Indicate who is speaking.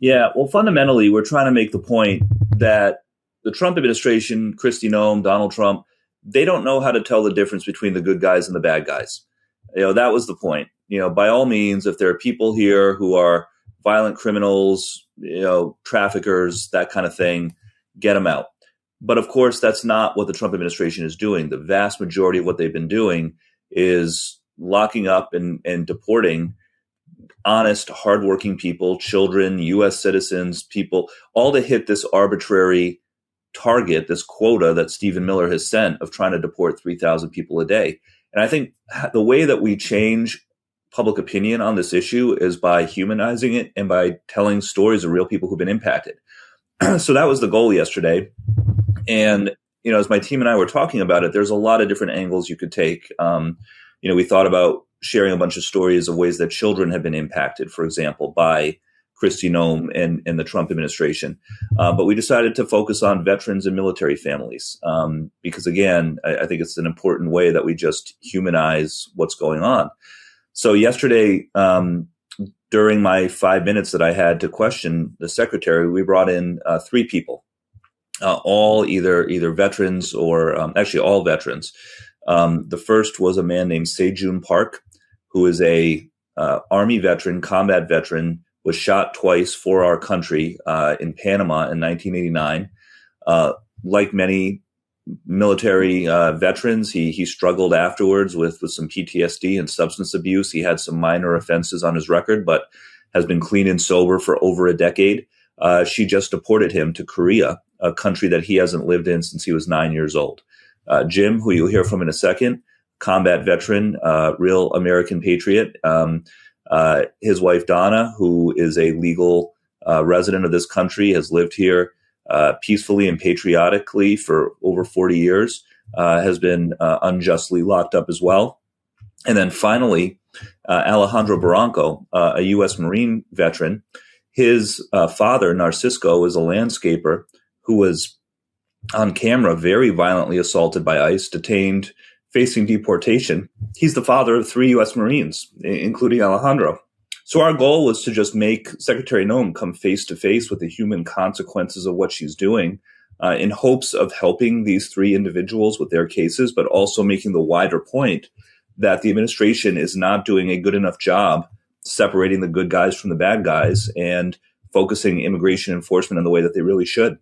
Speaker 1: Yeah, well, fundamentally, we're trying to make the point that the Trump administration, Kristi Noem, Donald Trump, they don't know how to tell the difference between the good guys and the bad guys. That was the point. By all means, if there are people here who are violent criminals, traffickers, that kind of thing, get them out. But of course, that's not what the Trump administration is doing. The vast majority of what they've been doing is locking up and deporting honest, hardworking people, children, U.S. citizens, people, all to hit this arbitrary target, this quota that Stephen Miller has sent of trying to deport 3,000 people a day. And I think the way that we change public opinion on this issue is by humanizing it and by telling stories of real people who've been impacted. So that was the goal yesterday. And, as my team and I were talking about it, there's a lot of different angles you could take. We thought about sharing a bunch of stories of ways that children have been impacted, for example, by Kristi Noem and the Trump administration. But we decided to focus on veterans and military families because, again, I think it's an important way that we just humanize what's going on. So yesterday, during my 5 minutes that I had to question the secretary, we brought in three people, all either veterans or actually all veterans. The first was a man named Sejun Park, who is a Army veteran, combat veteran, was shot twice for our country in Panama in 1989. Like many military veterans, he struggled afterwards with some PTSD and substance abuse. He had some minor offenses on his record, but has been clean and sober for over a decade. She just deported him to Korea, a country that he hasn't lived in since he was 9 years old. Jim, who you'll hear from in a second, combat veteran, real American patriot. His wife, Donna, who is a legal resident of this country, has lived here peacefully and patriotically for over 40 years, has been unjustly locked up as well. And then finally, Alejandro Barranco, a U.S. Marine veteran. His father, Narcisco, is a landscaper who was on camera very violently assaulted by ICE, detained, facing deportation. He's the father of 3 U.S. Marines, including Alejandro. So our goal was to just make Secretary Noem come face to face with the human consequences of what she's doing in hopes of helping these 3 individuals with their cases, but also making the wider point that the administration is not doing a good enough job separating the good guys from the bad guys and focusing immigration enforcement in the way that they really should.